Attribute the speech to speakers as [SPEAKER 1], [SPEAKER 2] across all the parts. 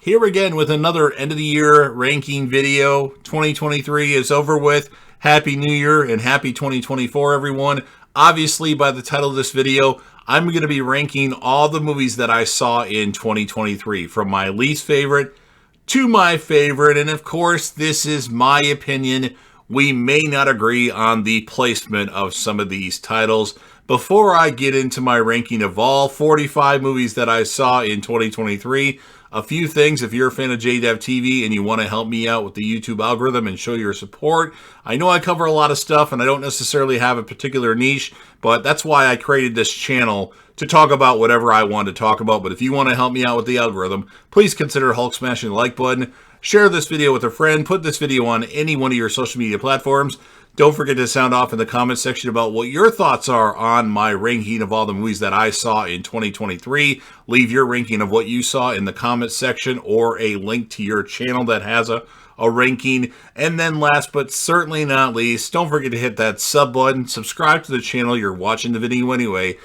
[SPEAKER 1] Here again with another end of the year ranking video. 2023 is over with. Happy New Year and happy 2024, everyone. Obviously, by the title of this video, I'm going to be ranking all the movies that I saw in 2023, from my least favorite to my favorite. And of course, this is my opinion. We may not agree on the placement of some of these titles. Before I get into my ranking of all 45 movies that I saw in 2023, a few things. If you're a fan of JDev TV and you want to help me out with the YouTube algorithm and show your support, I know I cover a lot of stuff and I don't necessarily have a particular niche, but that's why I created this channel, to talk about whatever I want to talk about. But if you want to help me out with the algorithm, please consider Hulk smashing the like button, share this video with a friend, put this video on any one of your social media platforms. Don't forget to sound off in the comment section about what your thoughts are on my ranking of all the movies that I saw in 2023. Leave your ranking of what you saw in the comment section, or a link to your channel that has a ranking. And then last but certainly not least, don't forget to hit that sub button, subscribe to the channel. You're watching the video anyway.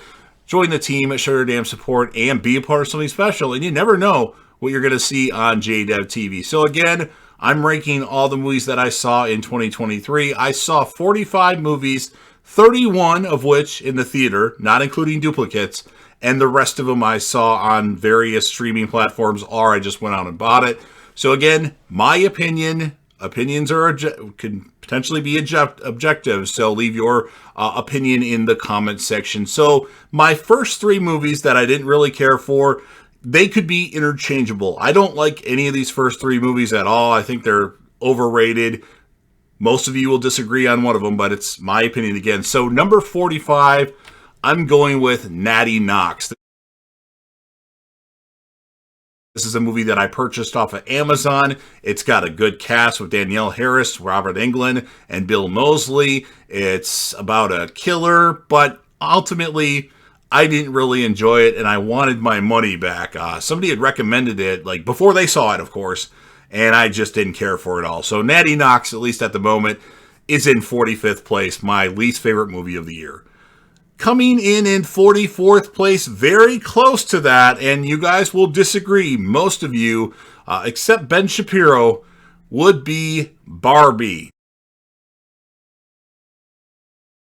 [SPEAKER 1] Join the team, show your damn support, and be a part of something special. And you never know what you're going to see on JDev TV. So again, I'm ranking all the movies that I saw in 2023. I saw 45 movies, 31 of which in the theater, not including duplicates, and the rest of them I saw on various streaming platforms, or I just went out and bought it. So again, my opinion, opinions can potentially be objective, so leave your opinion in the comment section. So my first three movies that I didn't really care for, they could be interchangeable. I don't like any of these first three movies at all. I think they're overrated. Most of you will disagree on one of them, but it's my opinion again. So number 45, I'm going with Natty Knox. This is a movie that I purchased off of Amazon. It's got a good cast with Danielle Harris, Robert Englund, and Bill Moseley. It's about a killer, but ultimately I didn't really enjoy it, and I wanted my money back. Somebody had recommended it, like before they saw it, of course, and I just didn't care for it all. So Natty Knox, at least at the moment, is in 45th place, my least favorite movie of the year. Coming in 44th place, very close to that, and you guys will disagree, most of you, except Ben Shapiro, would be Barbie.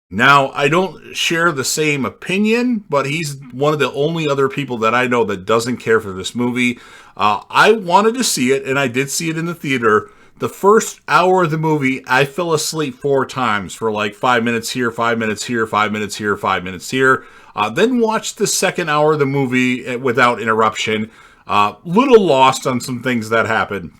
[SPEAKER 1] Now, I don't share the same opinion, but he's one of the only other people that I know that doesn't care for this movie. I wanted to see it, and I did see it in the theater. The first hour of the movie, I fell asleep 4 times for like 5 minutes here, 5 minutes here, 5 minutes here, 5 minutes here. Then watched the second hour of the movie without interruption. Little lost on some things that happened.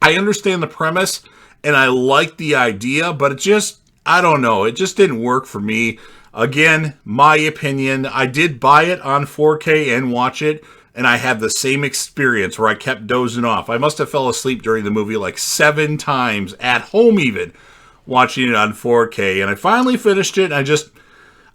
[SPEAKER 1] I understand the premise, and I like the idea, but it just, I don't know, it just didn't work for me. Again, my opinion, I did buy it on 4K and watch it, and I had the same experience where I kept dozing off. I must have fell asleep during the movie like 7 times, at home even, watching it on 4K. And I finally finished it, and I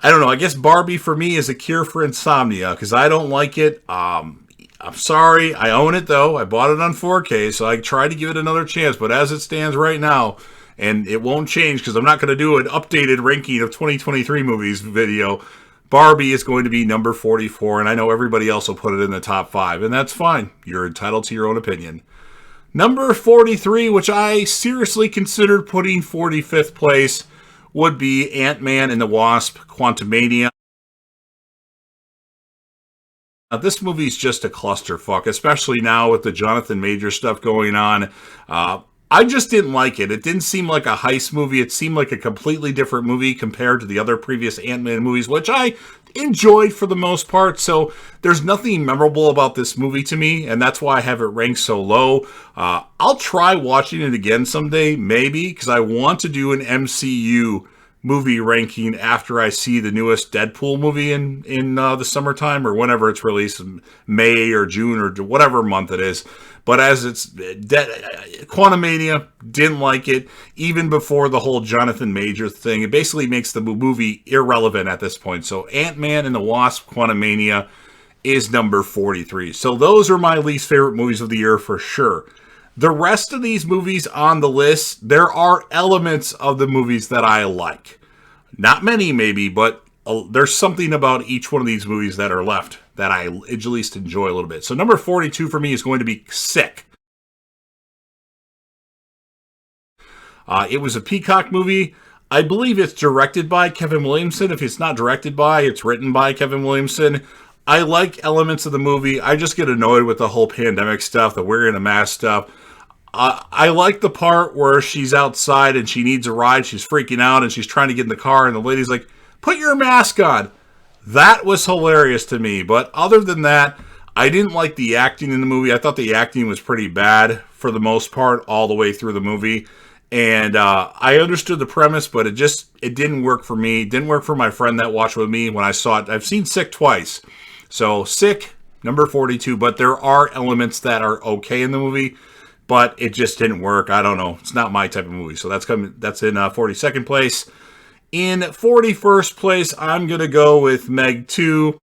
[SPEAKER 1] don't know, I guess Barbie for me is a cure for insomnia, because I don't like it. I'm sorry, I own it though. I bought it on 4K, so I tried to give it another chance. But as it stands right now, and it won't change because I'm not going to do an updated ranking of 2023 movies video, Barbie is going to be number 44, and I know everybody else will put it in the top 5, and that's fine. You're entitled to your own opinion. Number 43, which I seriously considered putting 45th place, would be Ant-Man and the Wasp: Quantumania. Now, this movie's just a clusterfuck, especially now with the Jonathan Majors stuff going on. I just didn't like it. It didn't seem like a heist movie. It seemed like a completely different movie compared to the other previous Ant-Man movies, which I enjoyed for the most part. So there's nothing memorable about this movie to me, and that's why I have it ranked so low. I'll try watching it again someday, maybe, because I want to do an MCU movie ranking after I see the newest Deadpool movie in the summertime, or whenever it's released, May or June or whatever month it is. But as it's Quantumania, didn't like it even before the whole Jonathan Majors thing. It basically makes the movie irrelevant at this point. So Ant-Man and the Wasp: Quantumania is number 43. So those are my least favorite movies of the year for sure. The rest of these movies on the list, there are elements of the movies that I like. Not many maybe, but there's something about each one of these movies that are left that I at least enjoy a little bit. So number 42 for me is going to be Sick. It was a Peacock movie. I believe it's directed by Kevin Williamson. If it's not directed by, it's written by Kevin Williamson. I like elements of the movie. I just get annoyed with the whole pandemic stuff, the wearing a mask stuff. I like the part where she's outside and she needs a ride. She's freaking out and she's trying to get in the car, and the lady's like, "Put your mask on." That was hilarious to me. But other than that, I didn't like the acting in the movie. I thought the acting was pretty bad for the most part all the way through the movie. And I understood the premise, but it didn't work for me. It didn't work for my friend that watched with me when I saw it. I've seen Sick twice. So Sick, number 42. But there are elements that are okay in the movie, but it just didn't work. I don't know. It's not my type of movie. So that's in 42nd place. In 41st place, I'm going to go with Meg 2.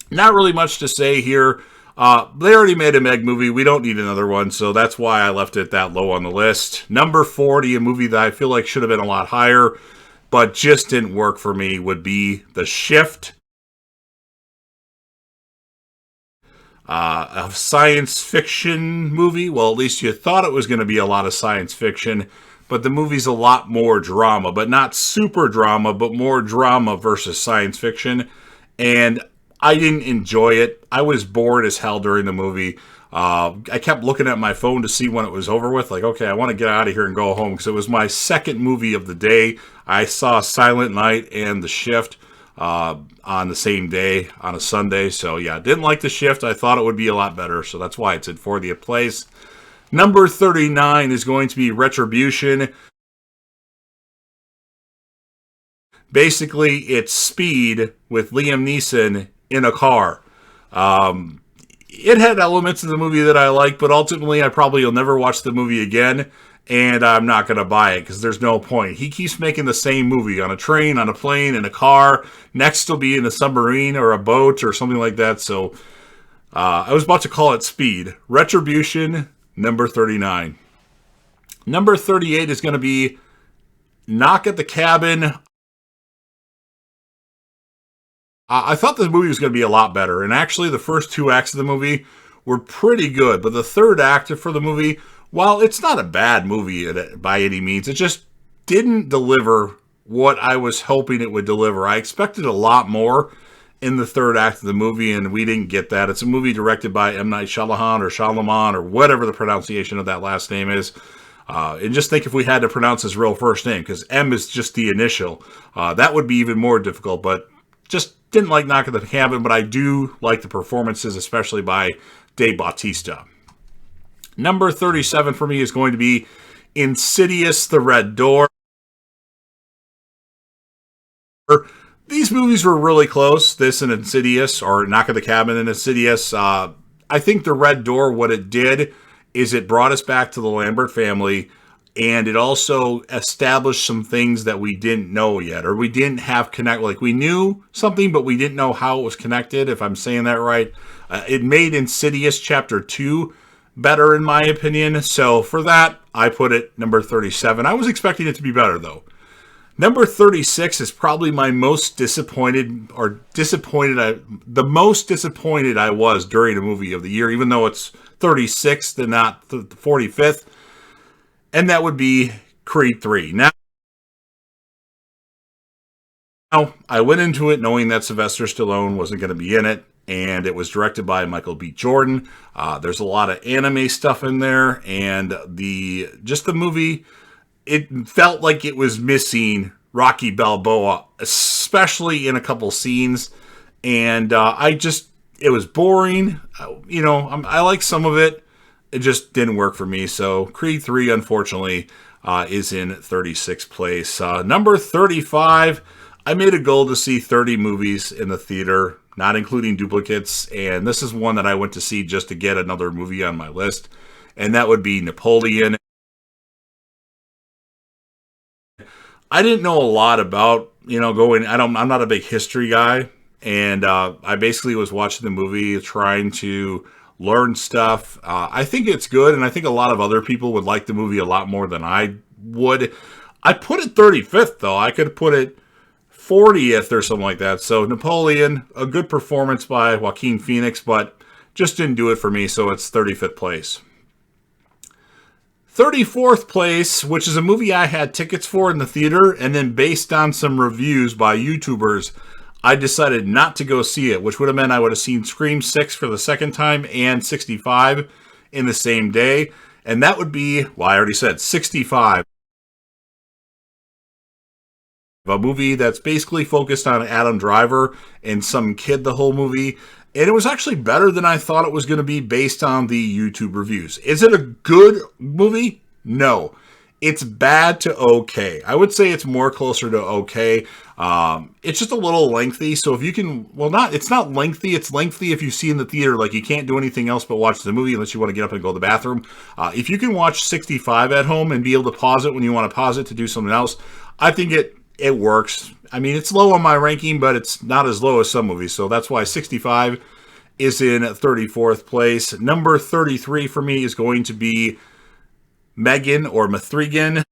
[SPEAKER 1] Not really much to say here. They already made a Meg movie. We don't need another one, so that's why I left it that low on the list. Number 40, a movie that I feel like should have been a lot higher, but just didn't work for me, would be The Shift. A science fiction movie. Well, at least you thought it was going to be a lot of science fiction, but the movie's a lot more drama, but not super drama, but more drama versus science fiction. And I didn't enjoy it. I was bored as hell during the movie. I kept looking at my phone to see when it was over with. Like, okay, I want to get out of here and go home, because it was my second movie of the day. I saw Silent Night and The Shift on the same day, on a Sunday. So yeah, didn't like The Shift. I thought it would be a lot better. So that's why it's in 40th place. Number 39 is going to be Retribution. Basically, it's Speed with Liam Neeson in a car. It had elements of the movie that I like, but ultimately I probably will never watch the movie again, and I'm not going to buy it because there's no point. He keeps making the same movie on a train, on a plane, in a car. Next he'll be in a submarine or a boat or something like that. So I was about to call it Speed. Retribution, number 39. Number 38 is going to be Knock at the Cabin. I thought the movie was going to be a lot better, and actually the first two acts of the movie were pretty good, but the third act for the movie, while it's not a bad movie by any means, it just didn't deliver what I was hoping it would deliver. I expected a lot more in the third act of the movie, and we didn't get that. It's a movie directed by M. Night Shyamalan, or whatever the pronunciation of that last name is. And just think if we had to pronounce his real first name, because M is just the initial. That would be even more difficult, but just didn't like Knock at the Cabin, but I do like the performances, especially by Dave Bautista. Number 37 for me is going to be Insidious: The Red Door. These movies were really close, this and Insidious, or Knock at the Cabin and Insidious. I think The Red Door, what it did is it brought us back to the Lambert family, and it also established some things that we didn't know yet, or we didn't have connect. Like, we knew something, but we didn't know how it was connected, if I'm saying that right. It made Insidious Chapter 2 better, in my opinion. So for that, I put it number 37. I was expecting it to be better, though. Number 36 is probably my most the most disappointed I was during a movie of the year, even though it's 36th and not the 45th. And that would be Creed 3. Now, I went into it knowing that Sylvester Stallone wasn't going to be in it, and it was directed by Michael B. Jordan. There's a lot of anime stuff in there, and the movie, it felt like it was missing Rocky Balboa, especially in a couple scenes, and it was boring. I like some of it. It just didn't work for me. So Creed 3, unfortunately, is in 36th place. Number 35, I made a goal to see 30 movies in the theater, not including duplicates. And this is one that I went to see just to get another movie on my list. And that would be Napoleon. I didn't know a lot about, I'm not a big history guy. And I basically was watching the movie trying to learn stuff. I think it's good, and I think a lot of other people would like the movie a lot more than I would. I put it 35th, though. I could put it 40th or something like that. So Napoleon, a good performance by Joaquin Phoenix, but just didn't do it for me, so it's 35th place. 34th place, which is a movie I had tickets for in the theater, and then based on some reviews by YouTubers, I decided not to go see it, which would have meant I would have seen Scream 6 for the second time and 65 in the same day. And that would be, well, I already said 65. A movie that's basically focused on Adam Driver and some kid the whole movie. And it was actually better than I thought it was going to be based on the YouTube reviews. Is it a good movie? No. It's bad to okay. I would say it's more closer to okay. It's just a little lengthy. So if you can, it's not lengthy. It's lengthy if you see in the theater, like you can't do anything else but watch the movie unless you want to get up and go to the bathroom. If you can watch 65 at home and be able to pause it when you want to pause it to do something else, I think it works. I mean, it's low on my ranking, but it's not as low as some movies. So that's why 65 is in 34th place. Number 33 for me is going to be Megan or Mithrigan.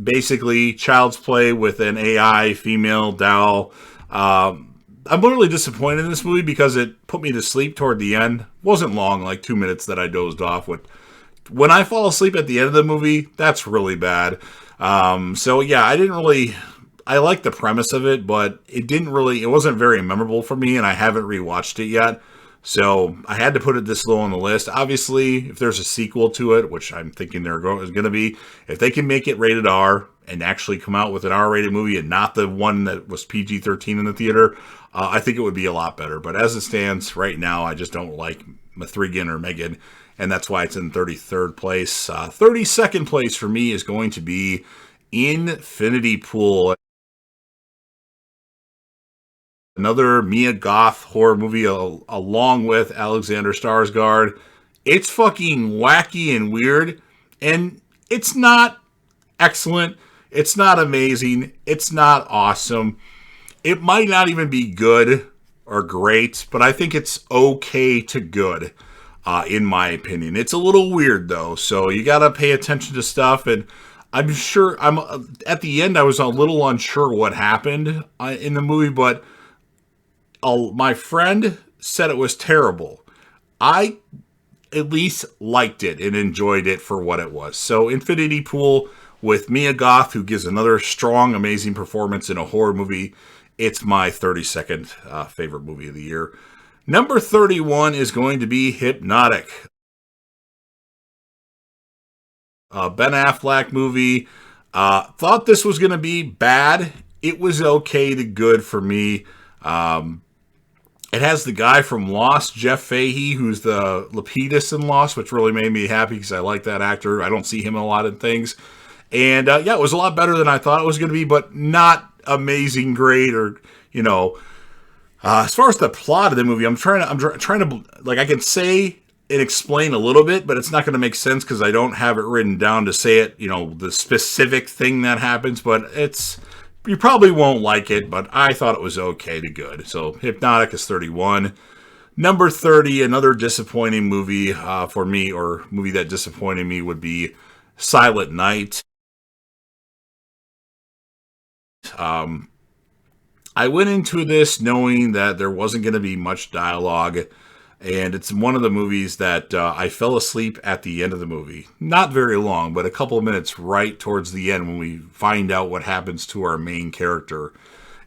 [SPEAKER 1] Basically, Child's Play with an AI female doll. I'm literally disappointed in this movie because it put me to sleep toward the end. Wasn't long, like 2 minutes that I dozed off with. When I fall asleep at the end of the movie, that's really bad. So yeah, I like the premise of it, but it wasn't very memorable for me, and I haven't rewatched it yet. So I had to put it this low on the list. Obviously, if there's a sequel to it, which I'm thinking there is going to be, if they can make it rated R and actually come out with an R-rated movie and not the one that was PG-13 in the theater, I think it would be a lot better. But as it stands right now, I just don't like Mithrigan or Megan, and that's why it's in 33rd place. 32nd place for me is going to be Infinity Pool. Another Mia Goth horror movie along with Alexander Skarsgård. It's fucking wacky and weird, and it's not excellent. It's not amazing. It's not awesome. It might not even be good or great, but I think it's okay to good, in my opinion. It's a little weird, though, so you gotta pay attention to stuff, and I'm sure, at the end, I was a little unsure what happened in the movie, but my friend said it was terrible. I at least liked it and enjoyed it for what it was. So Infinity Pool with Mia Goth, who gives another strong, amazing performance in a horror movie. It's my 32nd favorite movie of the year. Number 31 is going to be Hypnotic. Ben Affleck movie. Thought this was going to be bad. It was okay to good for me. It has the guy from Lost, Jeff Fahey, who's the Lapidus in Lost, which really made me happy because I like that actor. I don't see him in a lot of things. And yeah, it was a lot better than I thought it was going to be, but not amazing, great, or, as far as the plot of the movie, I'm trying to, like, I can say and explain a little bit, but it's not going to make sense because I don't have it written down to say it, the specific thing that happens, but you probably won't like it, but I thought it was okay to good. So Hypnotic is 31. Number 30, another disappointing movie for me, or movie that disappointed me, would be Silent Night. I went into this knowing that there wasn't going to be much dialogue, and it's one of the movies that I fell asleep at the end of the movie. Not very long, but a couple of minutes right towards the end when we find out what happens to our main character.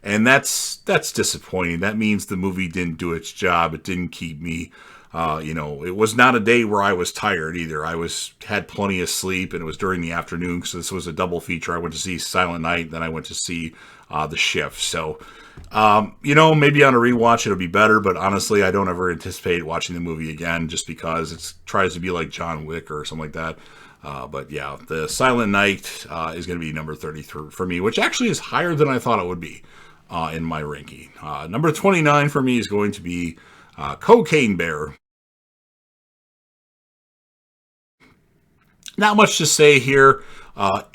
[SPEAKER 1] And that's disappointing. That means the movie didn't do its job. It didn't keep me, it was not a day where I was tired either. I had plenty of sleep, and it was during the afternoon, because this was a double feature. I went to see Silent Night, then I went to see The Shift. So, maybe on a rewatch it'll be better, but honestly, I don't ever anticipate watching the movie again just because it tries to be like John Wick or something like that. But yeah, the Silent Night is going to be number 33 for me, which actually is higher than I thought it would be in my ranking. Number 29 for me is going to be Cocaine Bear. Not much to say here.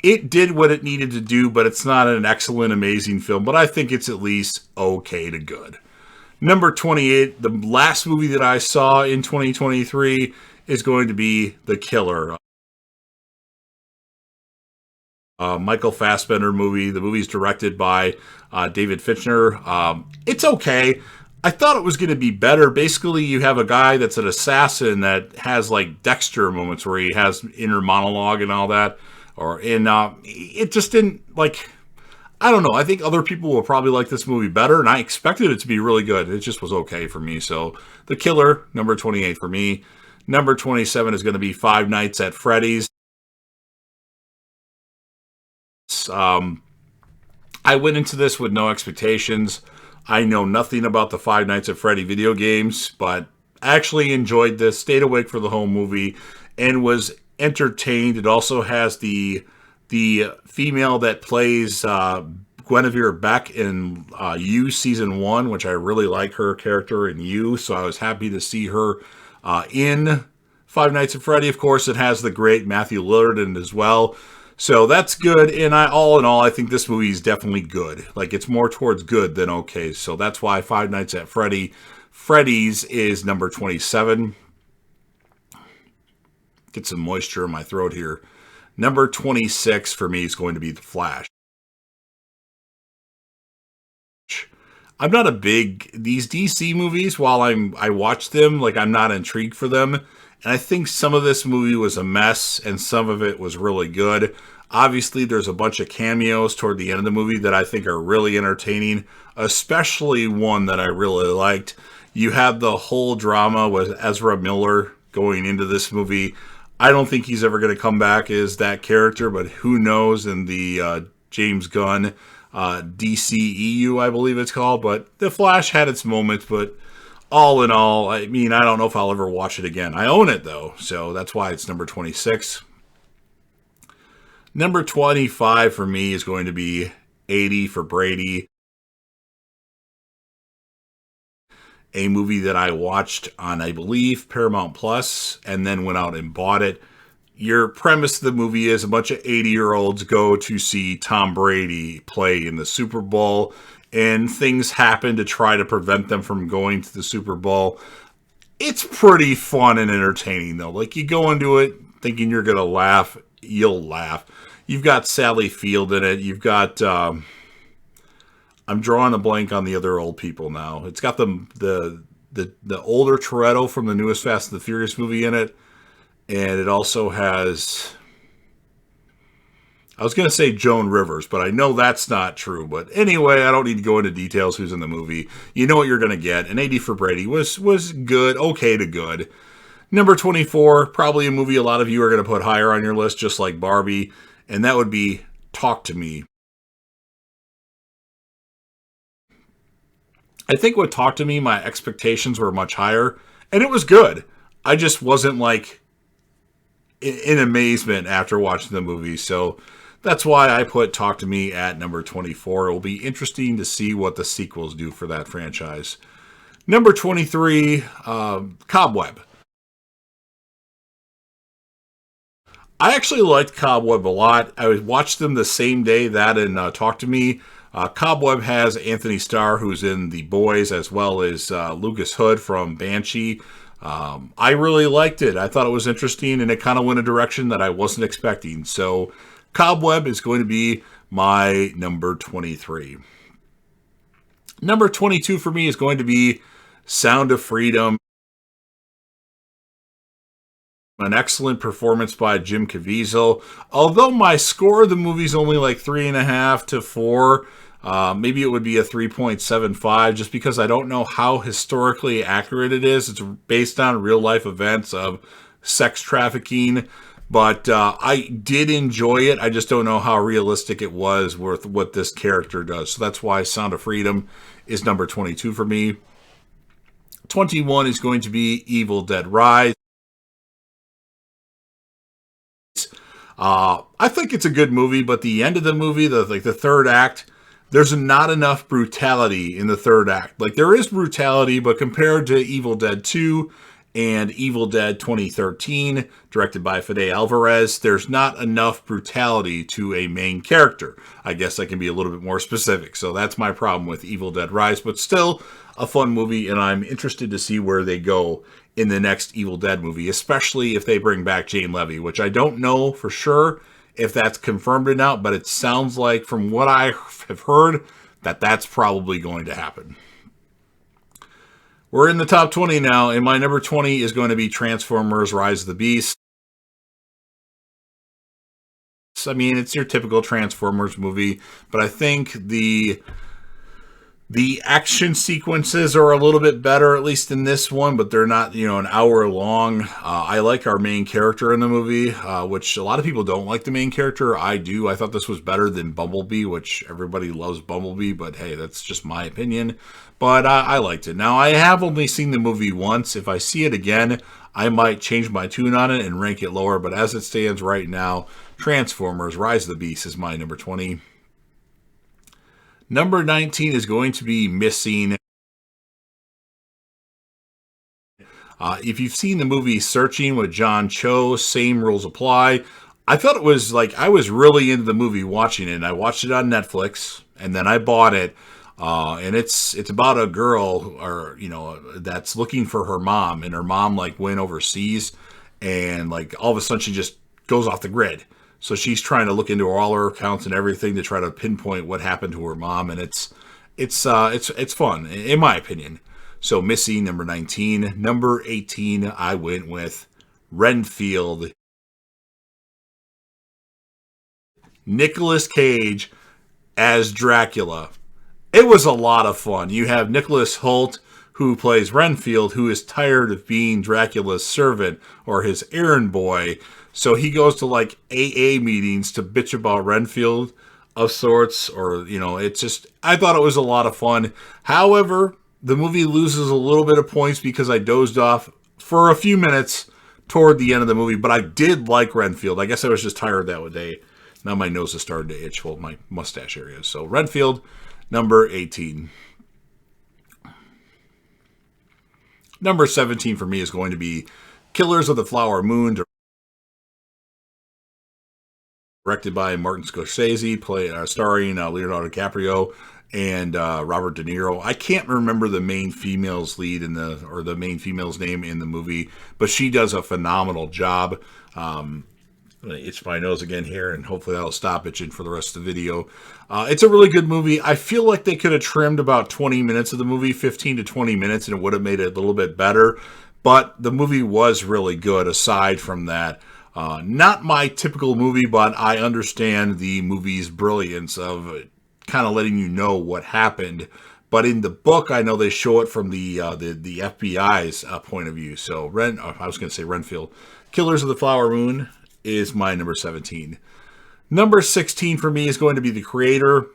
[SPEAKER 1] It did what it needed to do, but it's not an excellent, amazing film, but I think it's at least okay to good. Number 28, the last movie that I saw in 2023 is going to be The Killer. Michael Fassbender movie. The movie's directed by David Fincher. It's okay. I thought it was going to be better. Basically, you have a guy that's an assassin that has like Dexter moments where he has inner monologue and all that. It just didn't like. I don't know. I think other people will probably like this movie better, and I expected it to be really good. It just was okay for me. So, The Killer, number 28 for me. Number 27 is going to be Five Nights at Freddy's. I went into this with no expectations. I know nothing about the Five Nights at Freddy video games, but actually enjoyed this, stayed awake for the whole movie, and was entertained. It also has the female that plays Guinevere Beck in You Season 1, which I really like her character in You, so I was happy to see her in Five Nights at Freddy. Of course, it has the great Matthew Lillard in it as well. So that's good, and all in all, I think this movie is definitely good. Like, it's more towards good than okay, so that's why Five Nights at Freddy's is number 27. Get some moisture in my throat here. Number 26 for me is going to be The Flash. I'm not a big, these DC movies, while I watch them, like, I'm not intrigued for them. And I think some of this movie was a mess, and some of it was really good. Obviously, there's a bunch of cameos toward the end of the movie that I think are really entertaining, especially one that I really liked. You have the whole drama with Ezra Miller going into this movie. I don't think he's ever going to come back as that character, but who knows in the James Gunn DCEU, I believe it's called. But The Flash had its moments, but all in all, I mean, I don't know if I'll ever watch it again. I own it, though, so that's why it's number 26. Number 25 for me is going to be 80 for Brady, a movie that I watched on, I believe, Paramount Plus, and then went out and bought it. Your premise of the movie is a bunch of 80-year-olds go to see Tom Brady play in the Super Bowl, and things happen to try to prevent them from going to the Super Bowl. It's pretty fun and entertaining, though. Like, you go into it thinking you're going to laugh, you'll laugh. You've got Sally Field in it. You've got, I'm drawing a blank on the other old people now. It's got the older Toretto from the newest Fast and the Furious movie in it. And it also has, I was going to say Joan Rivers, but I know that's not true. But anyway, I don't need to go into details who's in the movie. You know what you're going to get. And 80 for Brady was good, okay to good. Number 24, probably a movie a lot of you are going to put higher on your list, just like Barbie. And that would be Talk to Me. I think with Talk to Me, my expectations were much higher. And it was good. I just wasn't like in amazement after watching the movie. So that's why I put Talk to Me at number 24. It will be interesting to see what the sequels do for that franchise. Number 23, Cobweb. I actually liked Cobweb a lot. I watched them the same day, that and Talk to Me. Cobweb has Anthony Starr, who's in The Boys, as well as Lucas Hood from Banshee. I really liked it. I thought it was interesting, and it kind of went a direction that I wasn't expecting. So Cobweb is going to be my number 23. Number 22 for me is going to be Sound of Freedom. An excellent performance by Jim Caviezel. Although my score of the movie is only like 3.5 to 4, maybe it would be a 3.75 just because I don't know how historically accurate it is. It's based on real life events of sex trafficking, but I did enjoy it. I just don't know how realistic it was with what this character does. So that's why Sound of Freedom is number 22 for me. 21 is going to be Evil Dead Rise. I think it's a good movie, but the end of the movie, the third act, there's not enough brutality in the third act. Like, there is brutality, but compared to Evil Dead 2 and Evil Dead 2013, directed by Fede Alvarez, there's not enough brutality to a main character. I guess I can be a little bit more specific. So that's my problem with Evil Dead Rise, but still a fun movie, and I'm interested to see where they go in the next Evil Dead movie, especially if they bring back Jane Levy, which I don't know for sure if that's confirmed or not, but it sounds like from what I have heard that that's probably going to happen. We're in the top 20 now, and my number 20 is going to be Transformers Rise of the Beast. I mean, it's your typical Transformers movie, but I think the action sequences are a little bit better, at least in this one, but they're not, an hour long. I like our main character in the movie, which a lot of people don't like the main character. I do. I thought this was better than Bumblebee, which everybody loves Bumblebee, but hey, that's just my opinion. But I liked it. Now, I have only seen the movie once. If I see it again, I might change my tune on it and rank it lower, but as it stands right now, Transformers Rise of the Beast is my number 20. Number 19 is going to be Missing. If you've seen the movie Searching with John Cho, same rules apply. I thought it was I was really into the movie watching it. And I watched it on Netflix, and then I bought it. And it's about a girl, that's looking for her mom, and her mom went overseas, and all of a sudden she just goes off the grid. So she's trying to look into all her accounts and everything to try to pinpoint what happened to her mom, and it's fun in my opinion. So Missy, number 19. Number 18, I went with Renfield. Nicolas Cage as Dracula. It was a lot of fun. You have Nicholas Hoult, who plays Renfield, who is tired of being Dracula's servant or his errand boy. So he goes to AA meetings to bitch about Renfield of sorts, or, I thought it was a lot of fun. However, the movie loses a little bit of points because I dozed off for a few minutes toward the end of the movie, but I did like Renfield. I guess I was just tired that day. Now my nose is starting to itch, my mustache area. So Renfield, number 18. Number 17 for me is going to be Killers of the Flower Moon, directed by Martin Scorsese, starring Leonardo DiCaprio and Robert De Niro. I can't remember the main female's lead the main female's name in the movie, but she does a phenomenal job. I'm going to itch my nose again here, and hopefully that'll stop itching for the rest of the video. It's a really good movie. I feel like they could have trimmed about 20 minutes of the movie, 15 to 20 minutes, and it would have made it a little bit better. But the movie was really good aside from that. Not my typical movie, but I understand the movie's brilliance of kind of letting you know what happened. But in the book, I know they show it from the FBI's point of view. So I was going to say Renfield. Killers of the Flower Moon is my number 17. Number 16 for me is going to be The Creator.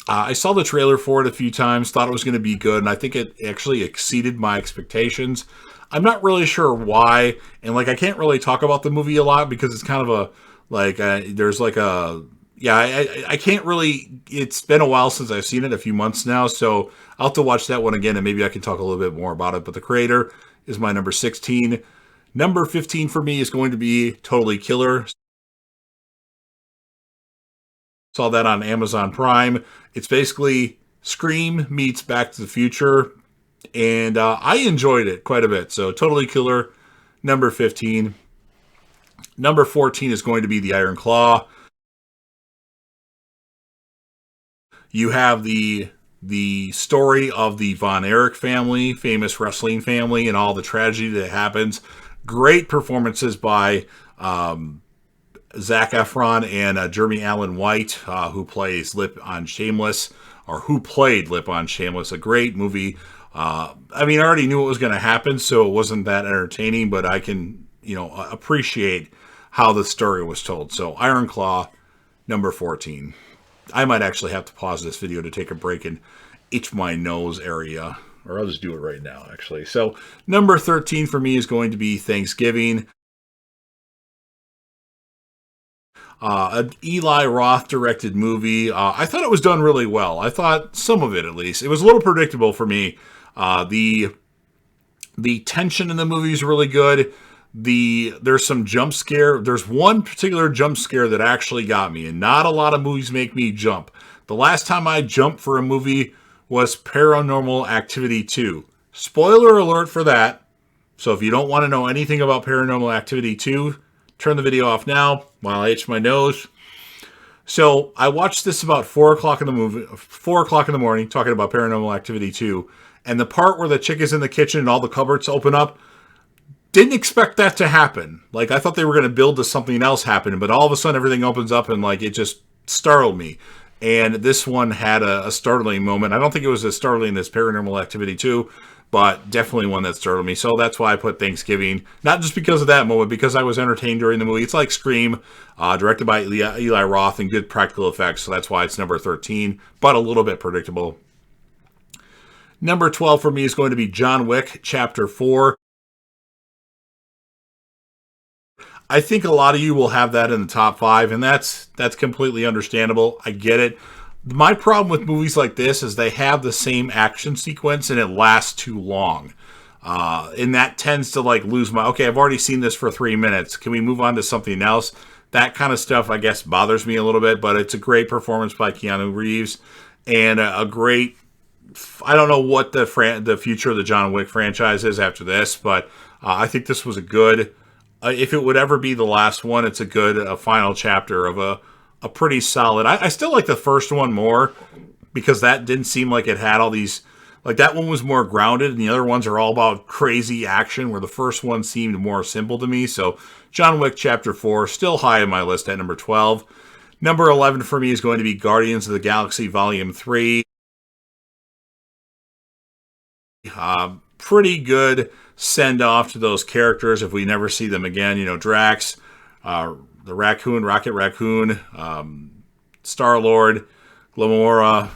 [SPEAKER 1] I saw the trailer for it a few times, thought it was going to be good, and I think it actually exceeded my expectations. I'm not really sure why, and I can't really talk about the movie a lot because it's kind of I can't really, it's been a while since I've seen it, a few months now, so I'll have to watch that one again, and maybe I can talk a little bit more about it, but The Creator is my number 16. Number 15 for me is going to be Totally Killer. Saw that on Amazon Prime. It's basically Scream meets Back to the Future, and I enjoyed it quite a bit. So Totally Killer, number 15. Number 14 is going to be The Iron Claw. You have the story of the Von Erich family, famous wrestling family, and all the tragedy that happens. Great performances by Zac Efron and Jeremy Allen White, who plays Lip on Shameless, or who played Lip on Shameless. A great movie. I already knew what was going to happen, so it wasn't that entertaining, but I can, appreciate how the story was told. So Iron Claw, number 14. I might actually have to pause this video to take a break and itch my nose area, or I'll just do it right now, actually. So number 13 for me is going to be Thanksgiving. An Eli Roth directed movie. I thought it was done really well. I thought some of it, at least. It was a little predictable for me. The tension in the movie is really good. There's some jump scare. There's one particular jump scare that actually got me, and not a lot of movies make me jump. The last time I jumped for a movie was Paranormal Activity 2. Spoiler alert for that. So if you don't want to know anything about Paranormal Activity 2, turn the video off now while I itch my nose. So I watched this about 4 o'clock in the morning, talking about Paranormal Activity 2, and the part where the chick is in the kitchen and all the cupboards open up, didn't expect that to happen. Like, I thought they were going to build to something else happening, but all of a sudden everything opens up and like it just startled me. And this one had a startling moment. I don't think it was as startling as Paranormal Activity 2, but definitely one that startled me. So that's why I put Thanksgiving. Not just because of that moment, because I was entertained during the movie. It's like Scream, directed by Eli Roth, and good practical effects. So that's why it's number 13, but a little bit predictable. Number 12 for me is going to be John Wick, Chapter 4. I think a lot of you will have that in the top 5, and that's completely understandable. I get it. My problem with movies like this is they have the same action sequence and it lasts too long. And that tends to like lose my, okay, I've already seen this for 3 minutes. Can we move on to something else? That kind of stuff, I guess, bothers me a little bit, but it's a great performance by Keanu Reeves and a great, I don't know what the future of the John Wick franchise is after this, but I think this was a good, if it would ever be the last one, it's a good final chapter of a pretty solid. I still like the first one more because that didn't seem like it had all these, like that one was more grounded and the other ones are all about crazy action, where the first one seemed more simple to me. So John Wick Chapter 4, still high on my list at number 12. Number 11 for me is going to be Guardians of the Galaxy Volume 3. Pretty good send off to those characters if we never see them again. You know, Drax, the Raccoon, Rocket Raccoon, Star-Lord, Gamora.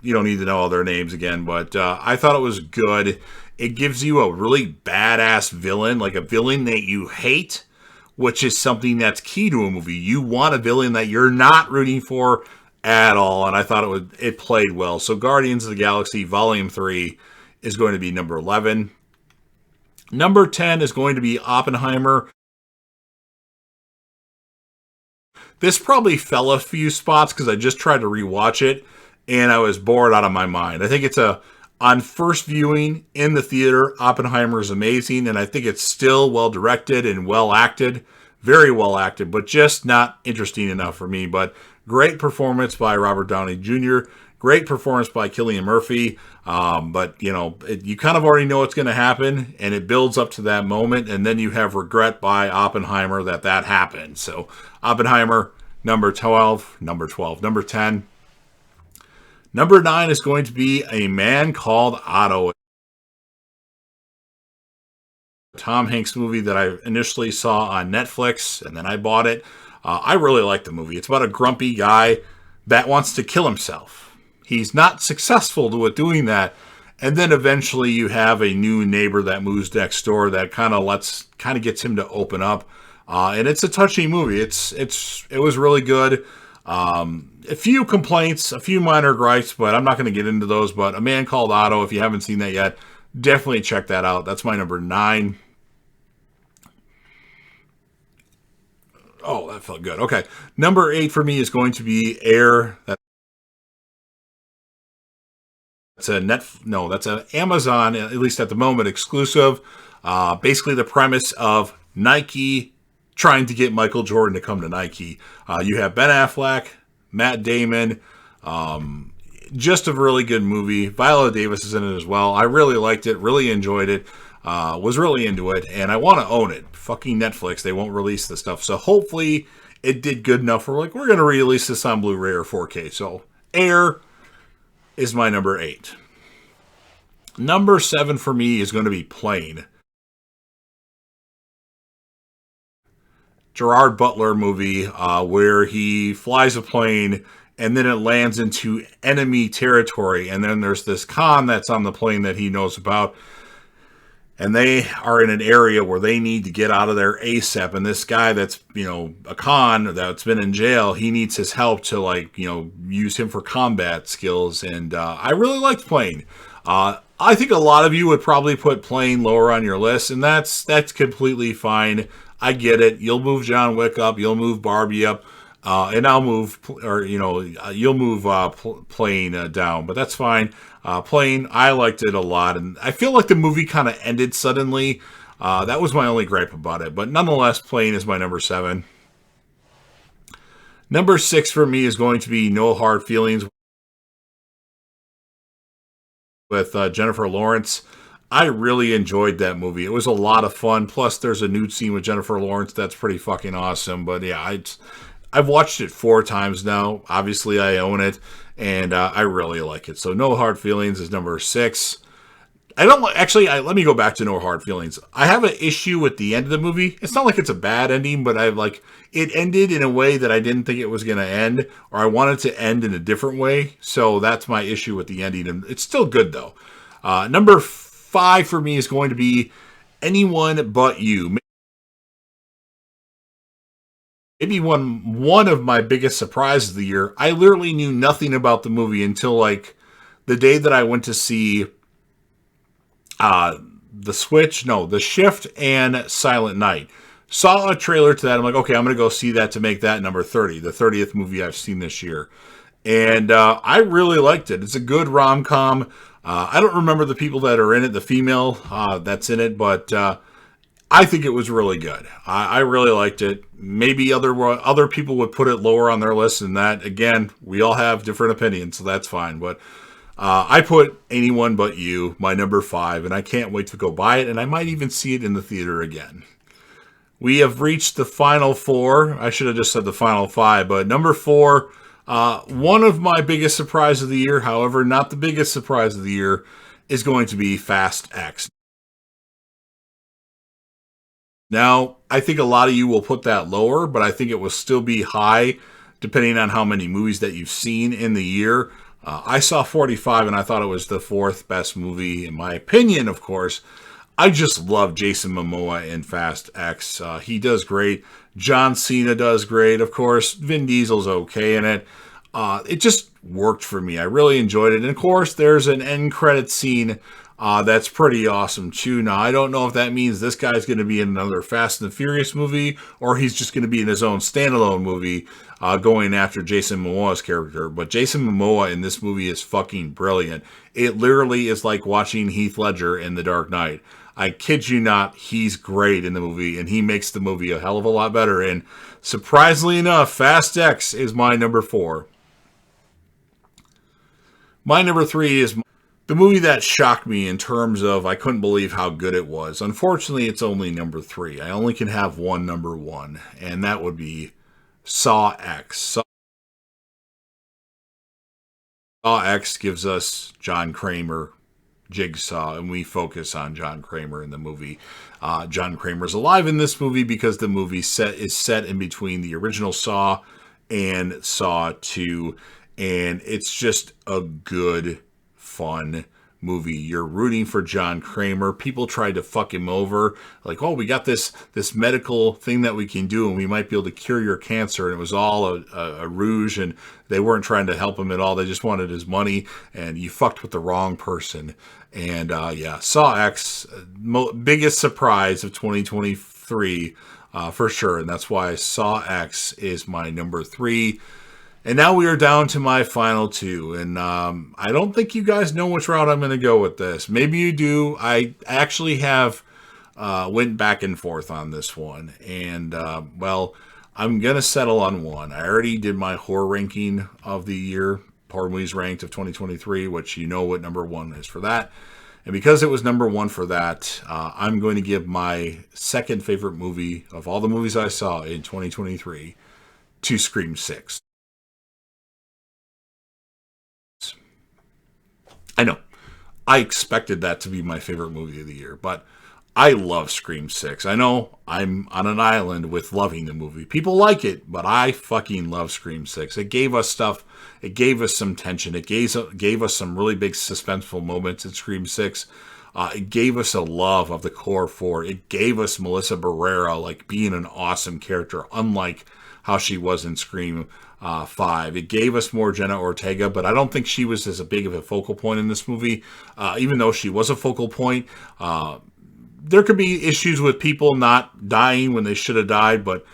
[SPEAKER 1] You don't need to know all their names again, but I thought it was good. It gives you a really badass villain, like a villain that you hate, which is something that's key to a movie. You want a villain that you're not rooting for at all, and I thought it played well. So Guardians of the Galaxy Volume 3 is going to be number 11. Number 10 is going to be Oppenheimer. This probably fell a few spots because I just tried to rewatch it and I was bored out of my mind. I think it's on first viewing in the theater, Oppenheimer is amazing, and I think it's still well directed and well acted, very well acted, but just not interesting enough for me. But great performance by Robert Downey Jr., great performance by Cillian Murphy. But, you know, you kind of already know what's going to happen, and it builds up to that moment, and then you have regret by Oppenheimer that happened. So, Oppenheimer, number 12. Number 10. Number 9 is going to be A Man Called Otto. Tom Hanks movie that I initially saw on Netflix, and then I bought it. I really like the movie. It's about a grumpy guy that wants to kill himself. He's not successful at doing that, and then eventually you have a new neighbor that moves next door that kind of gets him to open up, and it's a touching movie. It was really good. A few complaints, a few minor gripes, but I'm not going to get into those. But A Man Called Otto, if you haven't seen that yet, definitely check that out. That's my number 9. Oh, that felt good. Okay, number 8 for me is going to be Air. That's an Amazon, at least at the moment, exclusive. Basically, the premise of Nike trying to get Michael Jordan to come to Nike. You have Ben Affleck, Matt Damon. Just a really good movie. Viola Davis is in it as well. I really liked it, really enjoyed it, was really into it, and I want to own it. Fucking Netflix, they won't release this stuff. So hopefully it did good enough for, like, we're going to release this on Blu-ray or 4K. So Air is my number 8. Number 7 for me is going to be Plane. Gerard Butler movie where he flies a plane and then it lands into enemy territory, and then there's this con that's on the plane that he knows about, and they are in an area where they need to get out of there ASAP, and this guy that's, you know, a con that's been in jail, he needs his help to, like, you know, use him for combat skills, and I really liked Plane. I think a lot of you would probably put Plane lower on your list, and that's completely fine. I get it. You'll move John Wick up, you'll move Barbie up, and I'll move, or, you know, you'll move Plane down, but that's fine. Plane, I liked it a lot, and I feel like the movie kind of ended suddenly. That was my only gripe about it. But nonetheless, Plane is my number 7. Number 6 for me is going to be No Hard Feelings with Jennifer Lawrence. I really enjoyed that movie. It was a lot of fun. Plus, there's a nude scene with Jennifer Lawrence that's pretty fucking awesome. But yeah, I've watched it 4 times now. Obviously, I own it, and I really like it. So, No Hard Feelings is number 6. I don't actually. Let me go back to No Hard Feelings. I have an issue with the end of the movie. It's not like it's a bad ending, but it ended in a way that I didn't think it was going to end, or I wanted to end in a different way. So that's my issue with the ending. And it's still good though. Number 5 for me is going to be Anyone But You. Maybe one of my biggest surprises of the year. I literally knew nothing about the movie until like the day that I went to see The Shift and Silent Night. Saw a trailer to that. I'm like, okay, I'm going to go see that to make that number 30, the 30th movie I've seen this year. And I really liked it. It's a good rom-com. I don't remember the people that are in it, the female that's in it, but I think it was really good. I really liked it. Maybe other people would put it lower on their list than that. Again, we all have different opinions, so that's fine. But I put Anyone But You, my number 5, and I can't wait to go buy it, and I might even see it in the theater again. We have reached the final 4. I should have just said the final 5, but number 4, one of my biggest surprises of the year, however, not the biggest surprise of the year, is going to be Fast X. Now, I think a lot of you will put that lower, but I think it will still be high depending on how many movies that you've seen in the year. I saw 45 and I thought it was the 4th best movie, in my opinion, of course. I just love Jason Momoa in Fast X. He does great. John Cena does great. Of course, Vin Diesel's okay in it. It just worked for me. I really enjoyed it. And of course, there's an end credit scene that's pretty awesome too. Now, I don't know if that means this guy's going to be in another Fast and the Furious movie or he's just going to be in his own standalone movie going after Jason Momoa's character. But Jason Momoa in this movie is fucking brilliant. It literally is like watching Heath Ledger in The Dark Knight. I kid you not, he's great in the movie, and he makes the movie a hell of a lot better. And surprisingly enough, Fast X is my number 4. My number 3 is the movie that shocked me in terms of I couldn't believe how good it was. Unfortunately, it's only number 3. I only can have one number 1, and that would be Saw X. Saw X gives us John Kramer, Jigsaw, and we focus on John Kramer in the movie. John Kramer's alive in this movie because the movie is set in between the original Saw and Saw 2, and it's just a good, fun movie. You're rooting for John Kramer. People tried to fuck him over, like, oh, we got this medical thing that we can do, and we might be able to cure your cancer. And it was all a ruse, and they weren't trying to help him at all. They just wanted his money, and you fucked with the wrong person. And yeah, Saw X, biggest surprise of 2023 for sure, and that's why Saw X is my number 3. And now we are down to my final 2. And I don't think you guys know which route I'm going to go with this. Maybe you do. I actually have went back and forth on this one. And, well, I'm going to settle on one. I already did my horror ranking of the year, horror movies ranked of 2023, which you know what number 1 is for that. And because it was number 1 for that, I'm going to give my second favorite movie of all the movies I saw in 2023 to Scream 6. I know. I expected that to be my favorite movie of the year, but I love Scream 6. I know I'm on an island with loving the movie. People like it, but I fucking love Scream 6. It gave us stuff. It gave us some tension. It gave us some really big suspenseful moments in Scream 6. It gave us a love of the core 4. It gave us Melissa Barrera like being an awesome character, unlike how she was in Scream 5. It gave us more Jenna Ortega, but I don't think she was as big of a focal point in this movie. Even though she was a focal point, there could be issues with people not dying when they should have died, but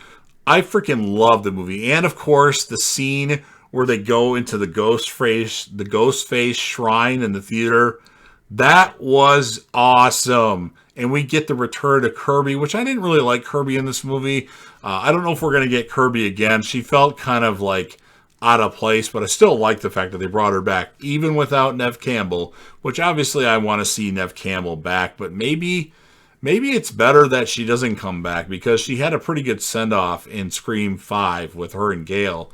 [SPEAKER 1] I freaking love the movie. And of course, the scene where they go into the Ghostface shrine in the theater, That was awesome. And we get the return of Kirby, which I didn't really like Kirby in this movie. I don't know if we're going to get Kirby again. She felt kind of like out of place, but I still like the fact that they brought her back, even without Neve Campbell, which obviously I want to see Neve Campbell back, but maybe it's better that she doesn't come back because she had a pretty good send-off in Scream 5 with her and Gale.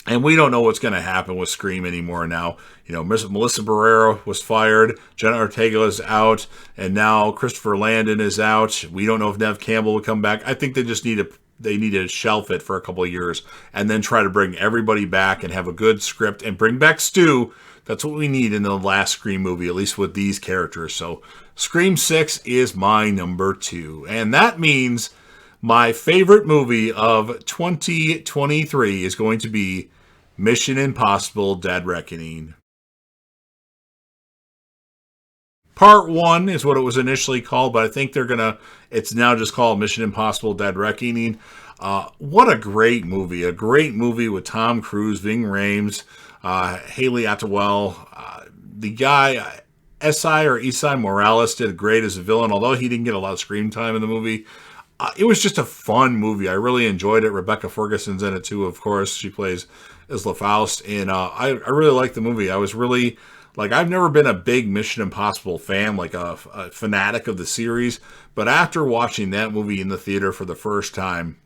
[SPEAKER 1] And we don't know what's going to happen with Scream anymore now. You know, Melissa Barrera was fired, Jenna Ortega is out, and now Christopher Landon is out. We don't know if Neve Campbell will come back. I think they just need to shelf it for a couple of years and then try to bring everybody back and have a good script and bring back Stu. That's what we need in the last Scream movie, at least with these characters. So Scream 6 is my number 2. And that means my favorite movie of 2023 is going to be Mission Impossible Dead Reckoning. Part 1 is what it was initially called, but I think it's now just called Mission Impossible Dead Reckoning. What a great movie. A great movie with Tom Cruise, Ving Rhames, Haley Atwell. The guy, Esai Morales, did great as a villain, although he didn't get a lot of screen time in the movie. It was just a fun movie. I really enjoyed it. Rebecca Ferguson's in it too, of course. She plays Isla Faust. And I really liked the movie. I was really, I've never been a big Mission Impossible fan, like a fanatic of the series. But after watching that movie in the theater for the first time,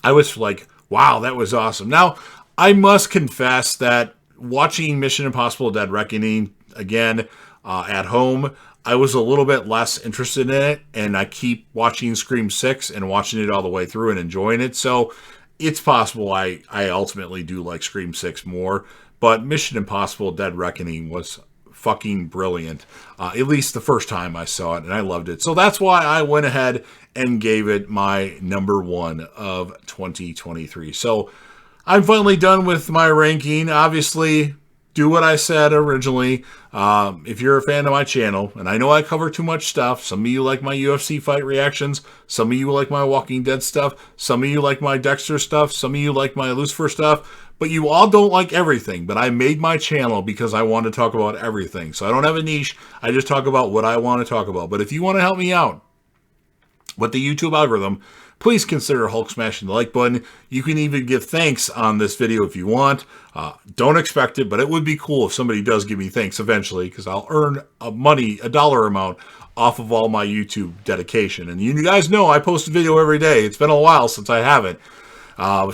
[SPEAKER 1] I was like, wow, that was awesome. Now, I must confess that watching Mission Impossible Dead Reckoning again at home, I was a little bit less interested in it, and I keep watching Scream 6 and watching it all the way through and enjoying it. So it's possible I ultimately do like Scream 6 more, but Mission Impossible Dead Reckoning was fucking brilliant, at least the first time I saw it, and I loved it. So that's why I went ahead and gave it my number 1 of 2023. So I'm finally done with my ranking. Obviously, do what I said originally. If you're a fan of my channel, and I know I cover too much stuff, some of you like my UFC fight reactions, some of you like my Walking Dead stuff, some of you like my Dexter stuff, some of you like my Lucifer stuff, but you all don't like everything. But I made my channel because I want to talk about everything. So I don't have a niche. I just talk about what I want to talk about. But if you want to help me out with the YouTube algorithm, please consider Hulk smashing the like button. You can even give thanks on this video if you want. Don't expect it, but it would be cool if somebody does give me thanks eventually, because I'll earn a dollar amount off of all my YouTube dedication. And you guys know I post a video every day. It's been a while since I haven't.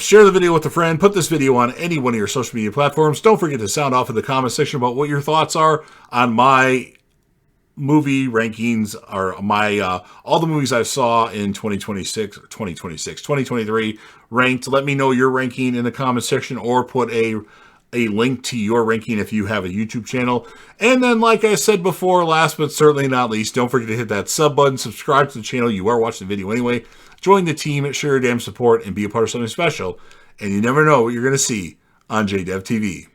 [SPEAKER 1] Share the video with a friend. Put this video on any one of your social media platforms. Don't forget to sound off in the comment section about what your thoughts are on my movie rankings, or my all the movies I saw in 2023 ranked. Let me know your ranking in the comment section, or put a link to your ranking if you have a YouTube channel. And then, like I said before, last but certainly not least, don't forget to hit that sub button, subscribe to the channel. You are watching the video anyway. Join the team at Share Your Damn Support and be a part of something special. And you never know what you're going to see on JDev TV.